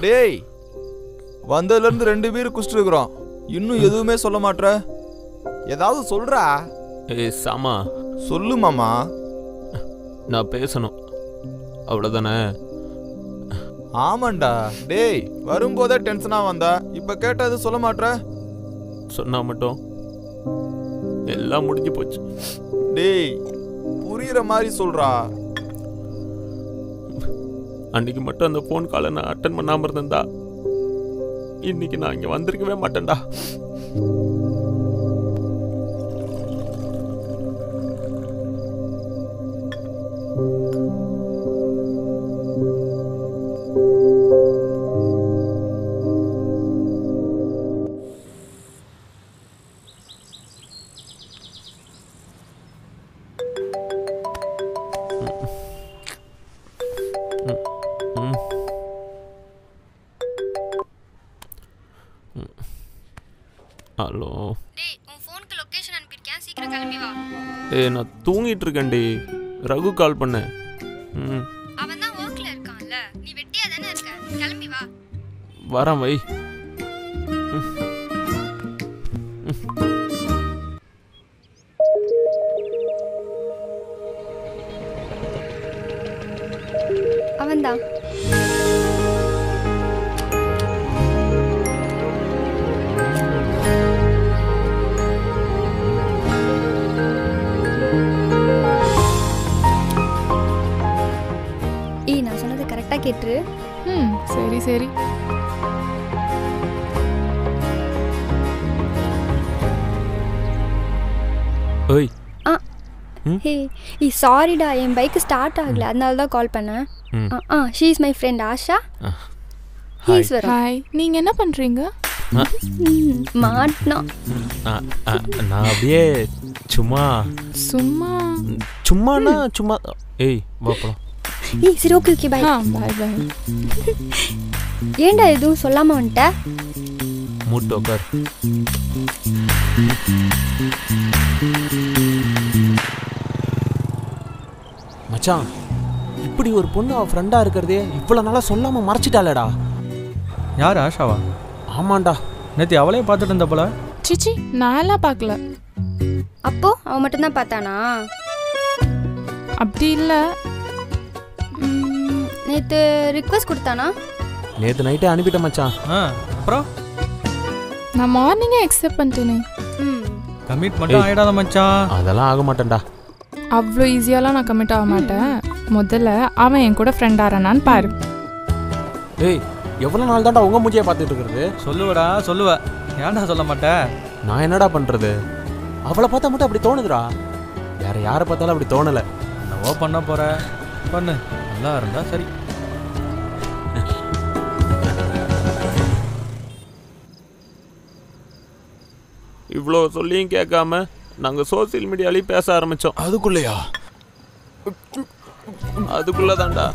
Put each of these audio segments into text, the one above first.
டேய், வந்ததுல இருந்து 2 பேர் குடிச்சிட்டு இருக்கிறோம். இன்னும் எதுவுமே சொல்ல மாட்ற. ஏதாவது சொல்றா. ஏய் சாமா, சொல்லு மாமா. நான் பேசணும், அவ்வளோதானே? ஆமாண்டா. டேய், வரும்போதே டென்ஷனா வந்தா, இப்ப கேட்டது சொல்ல மாட்ற. சொன்னா மட்டும் எல்லாம் முடிஞ்சு போச்சு. டேய், புரியுற மாதிரி சொல்றா. அன்னைக்கு மட்டும் அந்த ஃபோன் காலை நான் அட்டன் பண்ணாமல் இருந்தேன்டா, இன்னைக்கு நான் இங்கே வந்திருக்கவே மாட்டேன்டா. ஹலோ. டேய், உன் ஃபோனுக்கு லொகேஷன் அனுப்பிருக்கேன், சீக்கிரம் கிளம்பி வா. ஏய், நான் தூங்கிட்டு இருக்கேன்டி. ரகு கால் பண்ண. அவன் தான் வர்க்ல இருக்கான்ல, நீ வெட்டியா தானே இருக்க, கிளம்பி வா. வரேன் வை. அவன்தான். நான் சொன்னது கரெக்டா கேட்டுரு. சரி சரி. ஓய். ஹே, சாரிடா, என் பைக் ஸ்டார்ட் ஆகல, அதனால தான் கால் பண்ணேன். She is my friend Asha. Hi. நீங்க என்ன பண்றீங்க? மாட்னா நான் அப்படியே சும்மா சும்மா சும்மானா சும்மா. ஏய் வா போலாம். சரி, okay okay, bye. Bye bye. ஏன்டா எதுவும் சொல்லாம வந்துட்ட? மூட்டு உட்கார். மச்சான், இப்படி ஒரு பொண்ணு அவ ஃப்ரெண்டா இருக்கிறதே இவ்வளவு நாளா சொல்லாம மறைச்சிட்டாளடா. யார்? ஆஷாவா? ஆமாண்டா, நேற்று அவளே பார்த்துட்டு இருந்த போல. சிச்சி, நான் எல்லாம் பார்க்கல. அப்போ அவன் மட்டும்தான் பார்த்தானா? அப்படி இல்லை. நேற்று ரிக்வெஸ்ட் கொடுத்தானா? நேற்று நைட்டே அனுப்பிட்டேன் மச்சான். அப்புறம் நான் மார்னிங்கே அக்செப்ட் பண்ணிட்டேனே. கமிட் மட்டும் ஆயிடாத மச்சான். அதெல்லாம் ஆக மாட்டேன்டா. அவ்வளோ ஈஸியாலாம் நான் கமிட் ஆக மாட்டேன். முதல்ல அவன் என் கூட ஃப்ரெண்ட் ஆறானான்னு பாரு. ஏய், எவ்வளோ நாள் தான்டா உங்கள் மூஞ்சியை பார்த்துட்டு இருக்கிறது? சொல்லுவடா, சொல்லுவ. ஏன்டா சொல்ல மாட்டேன்? நான் என்னடா பண்ணுறது? அவளை பார்த்தா மட்டும் அப்படி தோணுதுடா, வேற யாரை பார்த்தாலும் அப்படி தோணலை. என்னவோ பண்ண போற பண்ணு, நல்லா இருந்தா சரி. இவ்வளோ சொல்லியும் கேட்காம நாங்கள் சோசியல் மீடியாலையும் பேச ஆரம்பித்தோம். அதுக்குள்ளையா? அதுக்குள்ளதான்டா.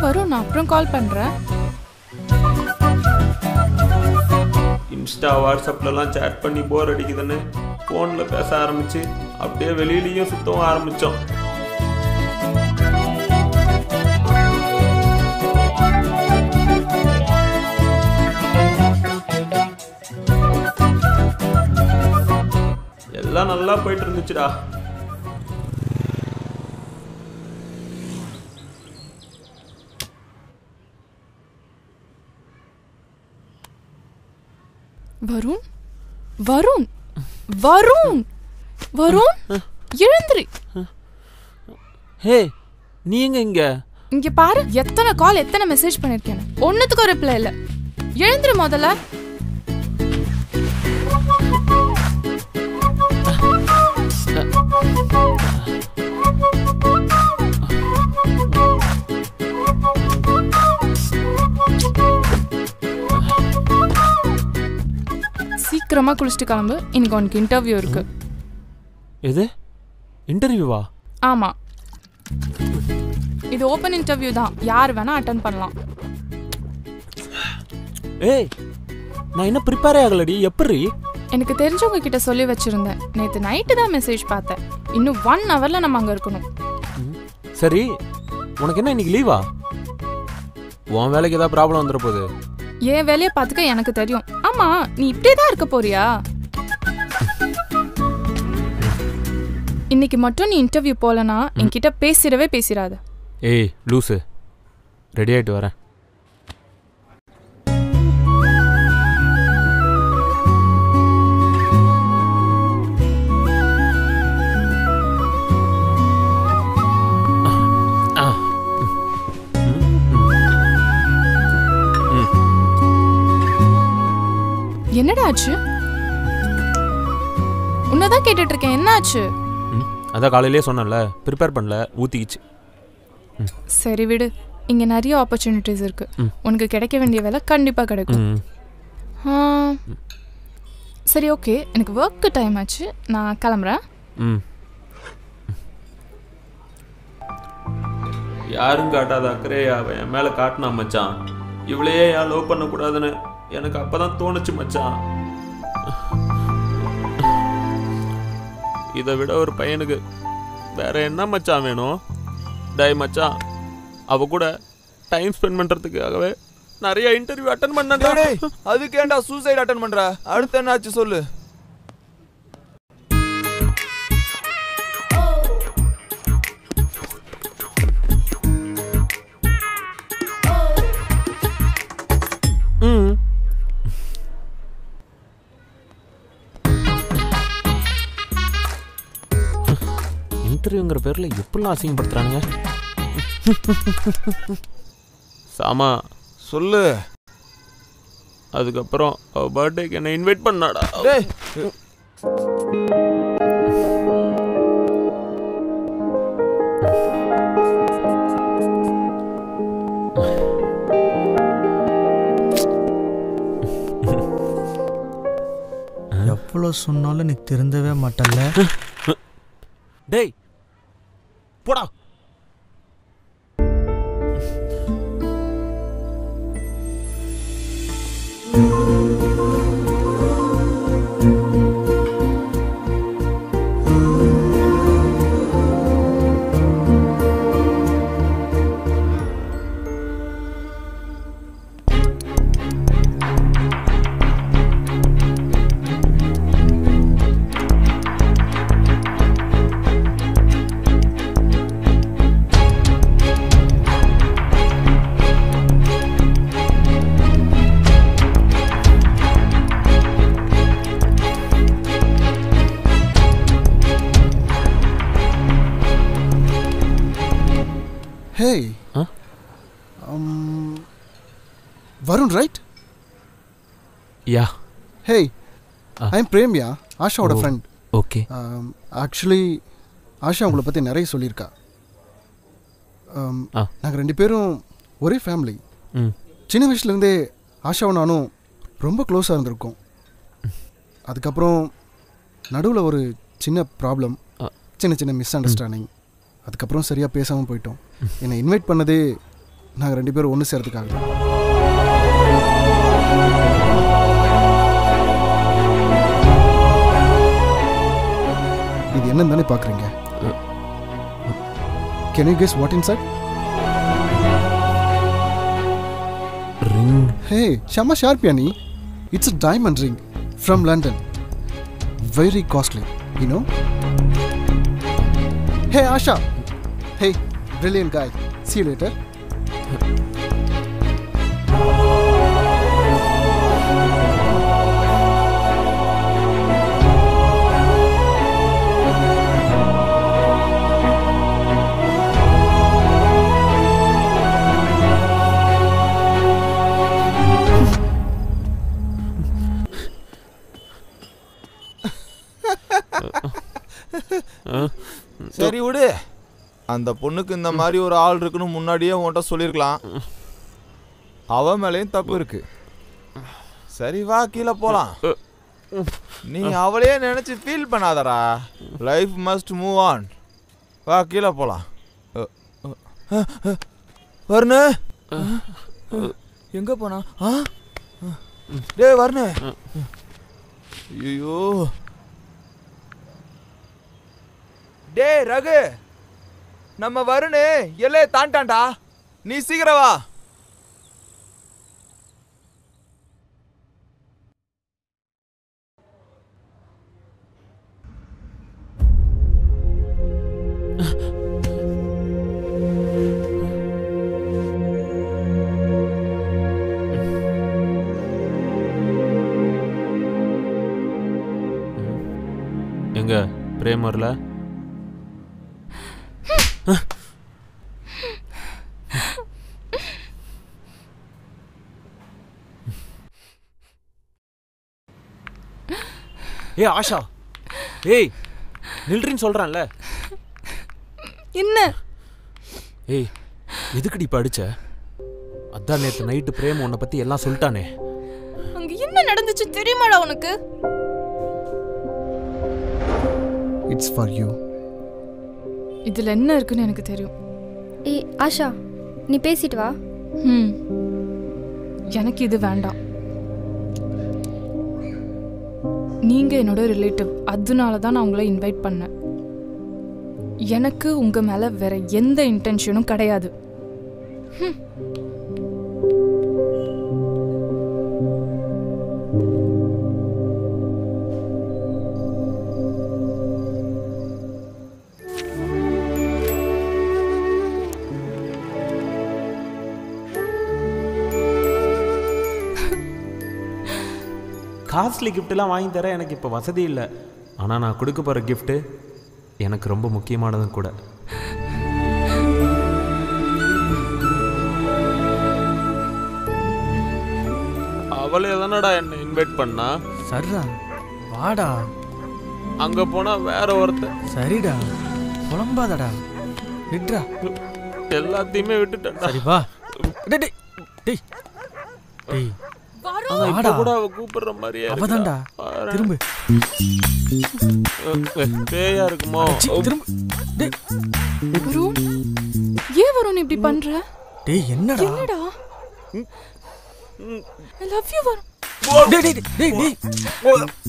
வரும், நான் அப்புறம் கால் பண்ணுறேன். இன்ஸ்டா வாட்ஸ்அப்லலாம் சேட் பண்ணி போர் அடிக்குதுன்னு ஃபோனில் பேச ஆரம்பித்து அப்படியே வெளியிலையும் சுத்தவும் ஆரம்பித்தோம். எல்லாம் நல்லா போயிட்டு இருந்துச்சுடா. வருண் வருண் வருண் வருண் எழுந்திரி. ஹே நீ எங்க இங்க? இங்க பாரு, எத்தனை கால் எத்தனை மெசேஜ் பண்ணிருக்கேன், ஒன்னுத்துக்கும் ரிப்ளை இல்ல. எழுந்திரி முதல்ல. சீக்கிரமா குளிச்சுட்டு கிளம்பு, இன்னைக்கு உனக்கு இன்டர்வியூ இருக்கு. எது இன்டர்வியூவா? ஆமா, இது ஓப்பன் இன்டர்வியூ தான், யார் வேணா அட்டெண்ட் பண்ணலாம். ஏய் நான் இன்னும் ப்ரிப்பேரே ஆகலடி, எப்படி? எனக்கு தெரிஞ்சவங்க கிட்ட சொல்லி வச்சிருந்தேன், நேற்று நைட்டு தான் மெசேஜ் பார்த்தேன். இன்னும் 1 hourல நம்ம அங்கே இருக்கணும். சரி உனக்கு என்ன இன்னைக்கு லீவா? உன் வேலைக்கு ஏதாவது ப்ராப்ளம் வந்துட போகுது. என் வேலையை பார்த்துக்க எனக்கு தெரியும். ஆமா, நீ இப்படியே தான் இருக்க போறியா? இன்னைக்கு மட்டும் நீ இன்டர்வியூ போலனா என்கிட்ட பேசிடவே பேசிடாத. ஏய் லூசு, ரெடி ஆகிட்டு வரேன். என்னடா ஆச்சு? உன்னதான் கேட்டுட்டு இருக்கேன், என்ன ஆச்சு? அதான் காலையிலே சொன்னல, ப்ரிப்பேர் பண்ணல, ஊத்திக்கிச்சு. சரி விடு, இங்க நிறைய ஆப்பர்ச்சுனிட்டிஸ் இருக்கு. உனக்கு கிடைக்க வேண்டிய வேலை கண்டிப்பா கிடைக்கும். சரி ஓகே, எனக்கு ஒர்க்கு டைம் ஆச்சு, நான் கிளம்புறேன். யாரும் காட்டாத அக்கறையை அவன் என் மேலே காட்டினா மச்சான். இவளையே ஏன் லவ் பண்ணக்கூடாதுன்னு எனக்கு அப்பதான் தோணுச்சு மச்சான். இதை விட ஒரு பையனுக்கு வேற என்ன மச்சான் வேணும்? டேய் மச்சான், அவ கூட டைம் ஸ்பெண்ட் பண்றதுக்காகவே நிறைய இன்டர்வியூ அட்டெண்ட் பண்ணேன்டா. அதுக்கு ஏன்டா சூசைட் அட்டெண்ட் பண்ற? அடுத்து என்ன ஆச்சு சொல்லு. இன்டர்வியூங்கிற பேர்ல எப்படிலாம் அசிங்கப்படுத்துறானுங்க. சாமா சொல்லு. அதுக்கப்புறம் அவ பர்த்டேக்கு என்ன இன்வைட் பண்ணாடா. டேய் எவ்வளோ சொன்னாலும் நீ திருந்தவே மாட்டல்ல. டேய் போடா. Hey. Huh? Varun, right? Yeah. Hey. I'm Premya, ஆஷாவோட friend. Okay. Actually, Asha உங்களை பற்றி நிறைய சொல்லியிருக்கா. நாங்கள் 2 பேரும் ஒரே ஃபேமிலி. சின்ன வயசுலேருந்தே ஆஷாவும் நானும் ரொம்ப க்ளோஸாக இருந்திருக்கோம். அதுக்கப்புறம் நடுவில் ஒரு சின்ன ப்ராப்ளம், சின்ன மிஸ் அண்டர்ஸ்டாண்டிங். அதுக்கப்புறம் சரியாக பேசாமல் போயிட்டோம். என்னை இன்வைட் பண்ணதே நாங்கள் 2 பேரும் ஒன்று சேர்றதுக்காக. இது என்னன்னு தானே பார்க்குறீங்க? Can you guess what inside? Ring. Hey, Shama Sharpiani. It's a diamond ring from London. Very costly, you know? Hey, Asha. Hey, brilliant guy. See you later. அந்த பொண்ணுக்கு இந்த மாதிரி ஒரு ஆள் இருக்குன்னு முன்னாடியே உன்கிட்ட சொல்லியிருக்கலாம். அவ மேலேயும் தப்பு இருக்கு. சரி வா கீழே போலாம். நீ அவளையே நினைச்சு ஃபீல் பண்ணாதடா. Life must move on. வா கீழே போலாம். வர்ணு எங்க போனா? டேய் வர்ணு. ஐயோ டேய் ரகு, நம்ம வருணு எல்லையை தாண்டான்டா. நீ சீக்கிரம் வா. எங்க பிரேம் வரல? ஏய் ஆஷா, ஏய் நில்றேன்னு சொல்றான்ல. என்ன? ஏய் எதுக்குடி படிச்ச? அதான் நேத்து நைட்டு பிரேம் உன்னை பத்தி எல்லாம் சொல்லிட்டானே. அங்க என்ன நடந்துச்சு தெரியுமாடா உனக்கு? It's for you. இதுல என்ன இருக்குன்னு எனக்கு தெரியும். ஏய் ஆஷா, நீ பேசிட்டு வா. எனக்கு இது வேண்டாம். நீங்க என்னோட ரிலேட்டிவ், அதனால தான் நான் உங்களை இன்வைட் பண்ணேன். எனக்கு உங்க மேல வேற எந்த இன்டென்ஷனும் கிடையாது. காஸ்ட்லி கிஃப்ட்லாம் வாங்கி தர எனக்கு இப்போ வசதி இல்லை. ஆனால் நான் கொடுக்க போகிற கிஃப்ட்டு எனக்கு ரொம்ப முக்கியமானதும் கூட. அவளே தானடா என்ன இன்வைட் பண்ணா. சரிடா வாடா. அங்க போனா வேற ஒருத்தர். சரிடா புலம்பாதடா, விட்றா. எல்லாத்தையுமே விட்டுட்டா. சரி வா. டேய் டேய் டேய் டேய் வாடா. கூட அவ கூப்பிடுற மாதிரியே அவதான்டா. திரும்ப பேயா இருக்குமோ? திரும்ப. டேய் வருண், ஏன் வருண் இப்படி பண்ற? டேய் என்னடா? என்னடா? I love you Varun. டேய் டேய் டேய் டேய்.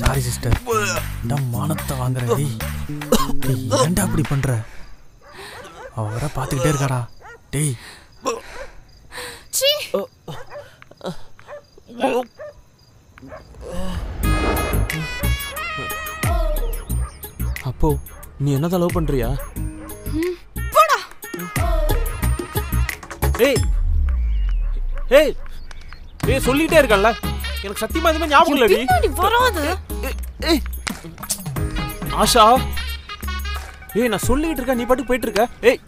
Sorry sister. நான் மானத்தை வாங்குறேன். டேய் டேய் ஏன்டா அப்படி பண்ற? அவ வர பாத்துக்கிட்டே இருக்காடா. டேய் சீ. அப்போ நீ என்னதான் லவ் பண்றியா? போடா. ஏய் ஏய் ஏய் சொல்லிட்டே இருக்கல்ல, எனக்கு சத்தியமா எதுவுமே ஞாபகம் இல்லடி. பின்னாடி வராத. ஏய் ஆஷா, ஏய் நான் சொல்லிட்டு இருக்கேன், நீ பாட்டுக்கு போயிட்டு இருக்க. ஏய்